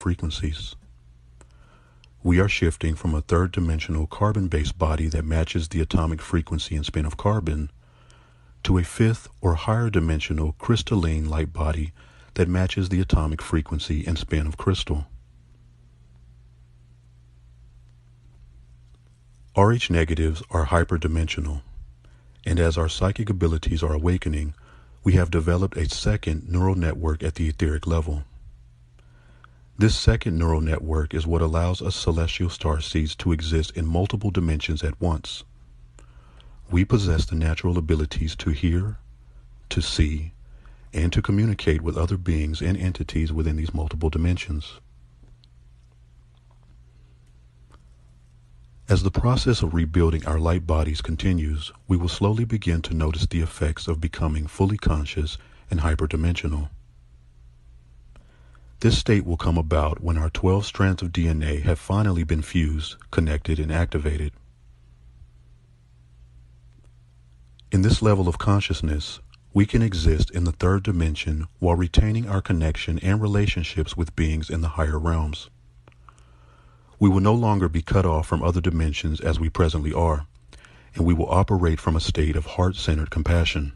frequencies. We are shifting from a third-dimensional carbon-based body that matches the atomic frequency and spin of carbon to a fifth or higher dimensional crystalline light body that matches the atomic frequency and spin of crystal. Rh negatives are hyperdimensional, and as our psychic abilities are awakening, we have developed a second neural network at the etheric level. This second neural network is what allows us celestial starseeds to exist in multiple dimensions at once. We possess the natural abilities to hear, to see, and to communicate with other beings and entities within these multiple dimensions. As the process of rebuilding our light bodies continues, we will slowly begin to notice the effects of becoming fully conscious and hyperdimensional. This state will come about when our 12 strands of DNA have finally been fused, connected, and activated. In this level of consciousness, we can exist in the third dimension while retaining our connection and relationships with beings in the higher realms. We will no longer be cut off from other dimensions as we presently are, and we will operate from a state of heart-centered compassion.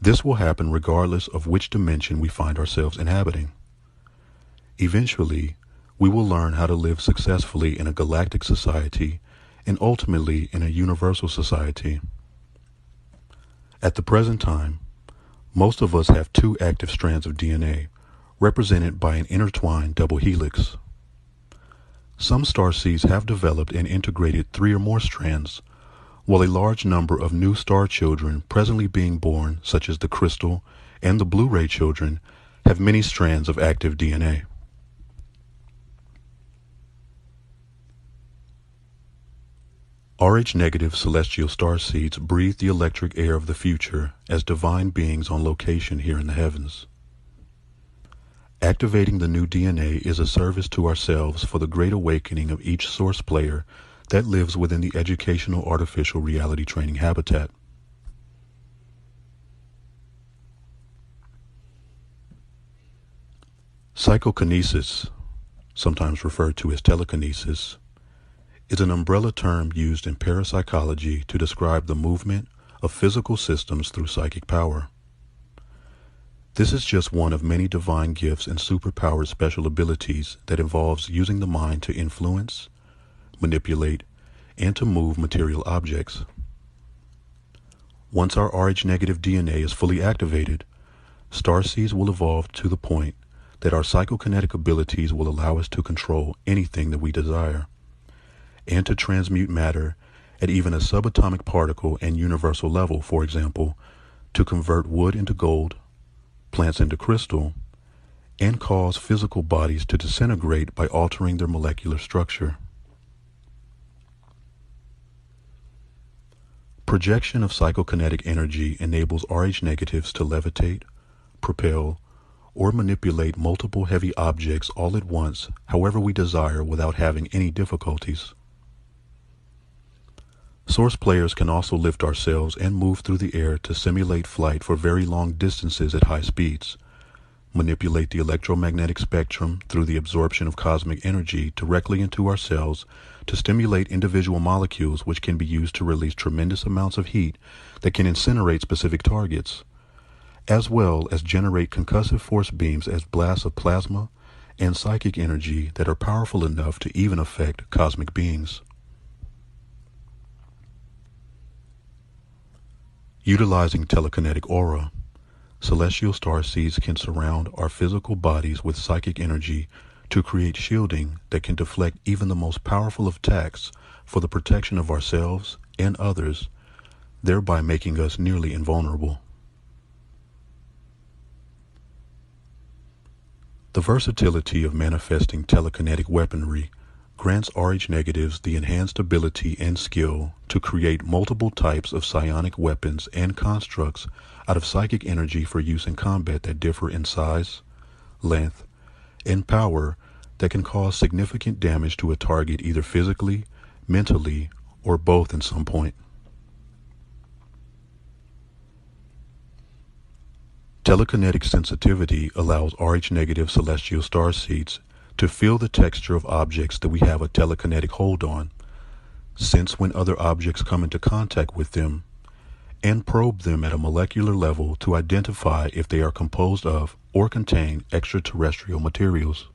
This will happen regardless of which dimension we find ourselves inhabiting. Eventually, we will learn how to live successfully in a galactic society and ultimately in a universal society. At the present time, most of us have 2 active strands of DNA, represented by an intertwined double helix. Some starseeds have developed and integrated 3 or more strands, while a large number of new star children presently being born, such as the crystal and the Blu-ray children, have many strands of active DNA. Rh-negative celestial starseeds breathe the electric air of the future as divine beings on location here in the heavens. Activating the new DNA is a service to ourselves for the great awakening of each source player that lives within the educational artificial reality training habitat. Psychokinesis, sometimes referred to as telekinesis, is an umbrella term used in parapsychology to describe the movement of physical systems through psychic power. This is just one of many divine gifts and superpowered special abilities that involves using the mind to influence, manipulate, and to move material objects. Once our Rh-negative DNA is fully activated, starseeds will evolve to the point that our psychokinetic abilities will allow us to control anything that we desire, and to transmute matter at even a subatomic particle and universal level, for example, to convert wood into gold, plants into crystal, and cause physical bodies to disintegrate by altering their molecular structure. Projection of psychokinetic energy enables Rh negatives to levitate, propel, or manipulate multiple heavy objects all at once, however we desire, without having any difficulties. Source players can also lift ourselves and move through the air to simulate flight for very long distances at high speeds, manipulate the electromagnetic spectrum through the absorption of cosmic energy directly into our cells to stimulate individual molecules which can be used to release tremendous amounts of heat that can incinerate specific targets, as well as generate concussive force beams as blasts of plasma and psychic energy that are powerful enough to even affect cosmic beings. Utilizing telekinetic aura, celestial starseeds can surround our physical bodies with psychic energy to create shielding that can deflect even the most powerful of attacks for the protection of ourselves and others, thereby making us nearly invulnerable. The versatility of manifesting telekinetic weaponry grants Rh negatives the enhanced ability and skill to create multiple types of psionic weapons and constructs out of psychic energy for use in combat that differ in size, length, and power that can cause significant damage to a target either physically, mentally, or both at some point. Telekinetic sensitivity allows Rh-negative celestial star seeds to feel the texture of objects that we have a telekinetic hold on, sense when other objects come into contact with them, and probe them at a molecular level to identify if they are composed of or contain extraterrestrial materials.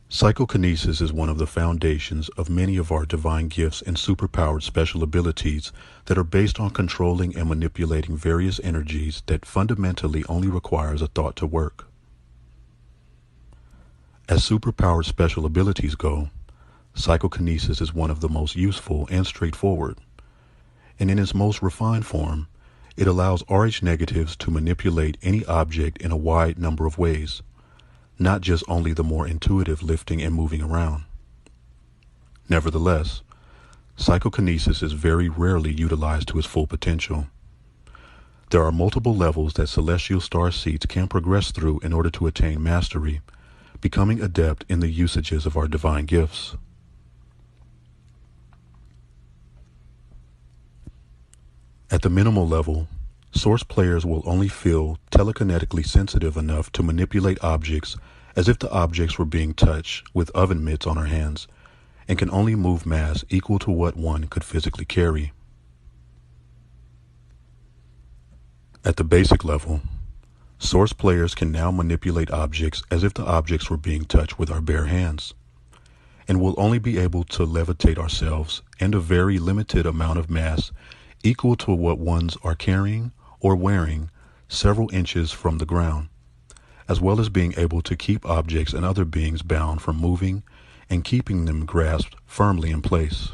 Psychokinesis is one of the foundations of many of our divine gifts and superpowered special abilities that are based on controlling and manipulating various energies that fundamentally only requires a thought to work. As superpowered special abilities go, psychokinesis is one of the most useful and straightforward, and in its most refined form, it allows Rh negatives to manipulate any object in a wide number of ways, not just only the more intuitive lifting and moving around. Nevertheless, psychokinesis is very rarely utilized to its full potential. There are multiple levels that celestial star seeds can progress through in order to attain mastery, becoming adept in the usages of our divine gifts. At the minimal level, source players will only feel telekinetically sensitive enough to manipulate objects as if the objects were being touched with oven mitts on our hands, and can only move mass equal to what one could physically carry. At the basic level, source players can now manipulate objects as if the objects were being touched with our bare hands, and will only be able to levitate ourselves and a very limited amount of mass equal to what ones are carrying or wearing several inches from the ground, as well as being able to keep objects and other beings bound from moving and keeping them grasped firmly in place.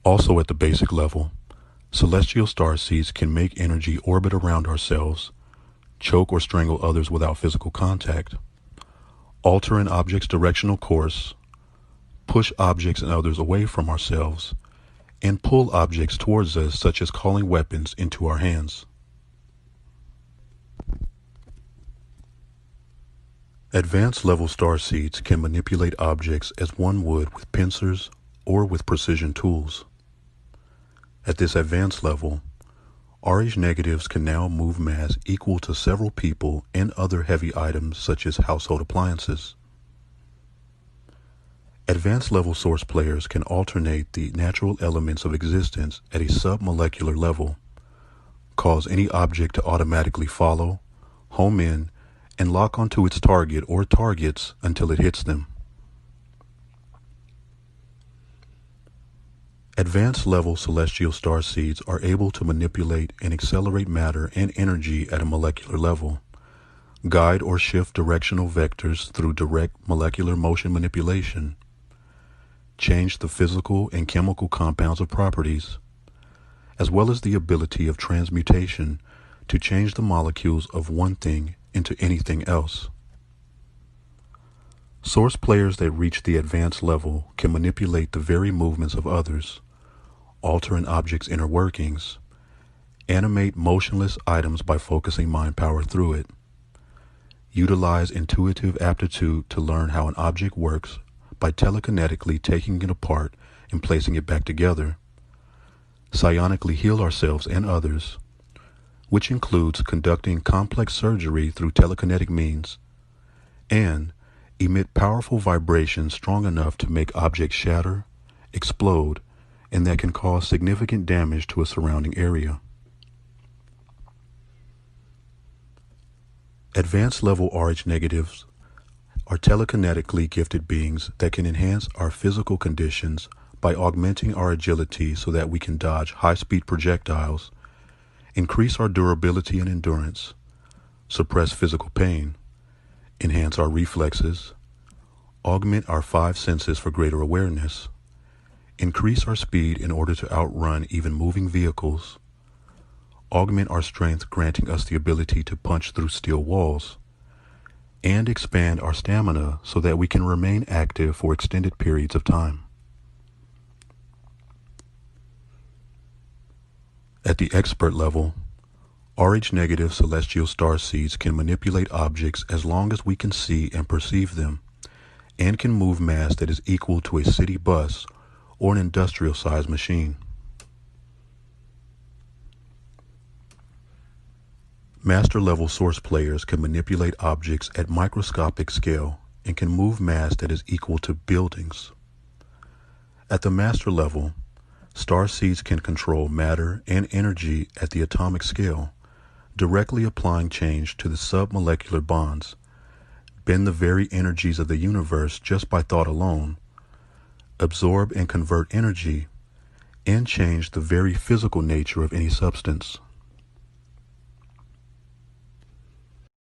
Also at the basic level, celestial star seeds can make energy orbit around ourselves, choke or strangle others without physical contact, alter an object's directional course, push objects and others away from ourselves, and pull objects towards us, such as calling weapons into our hands. Advanced level star seeds can manipulate objects as one would with pincers or with precision tools. At this advanced level, Rh negatives can now move mass equal to several people and other heavy items such as household appliances. Advanced level source players can alternate the natural elements of existence at a submolecular level, cause any object to automatically follow, home in, and lock onto its target or targets until it hits them. Advanced level celestial star seeds are able to manipulate and accelerate matter and energy at a molecular level, guide or shift directional vectors through direct molecular motion manipulation, change the physical and chemical compounds of properties, as well as the ability of transmutation to change the molecules of one thing into anything else. Source players that reach the advanced level can manipulate the very movements of others, alter an object's inner workings, animate motionless items by focusing mind power through it, utilize intuitive aptitude to learn how an object works by telekinetically taking it apart and placing it back together, psionically heal ourselves and others, which includes conducting complex surgery through telekinetic means, and emit powerful vibrations strong enough to make objects shatter, explode, and that can cause significant damage to a surrounding area. Advanced level Rh negatives are telekinetically gifted beings that can enhance our physical conditions by augmenting our agility so that we can dodge high-speed projectiles, increase our durability and endurance, suppress physical pain, enhance our reflexes, augment our five senses for greater awareness, increase our speed in order to outrun even moving vehicles, augment our strength granting us the ability to punch through steel walls, and expand our stamina so that we can remain active for extended periods of time. At the expert level, Rh negative celestial star seeds can manipulate objects as long as we can see and perceive them, and can move mass that is equal to a city bus or an industrial-sized machine. Master-level source players can manipulate objects at microscopic scale and can move mass that is equal to buildings. At the master level, starseeds can control matter and energy at the atomic scale, directly applying change to the submolecular bonds, bend the very energies of the universe just by thought alone, absorb and convert energy, and change the very physical nature of any substance.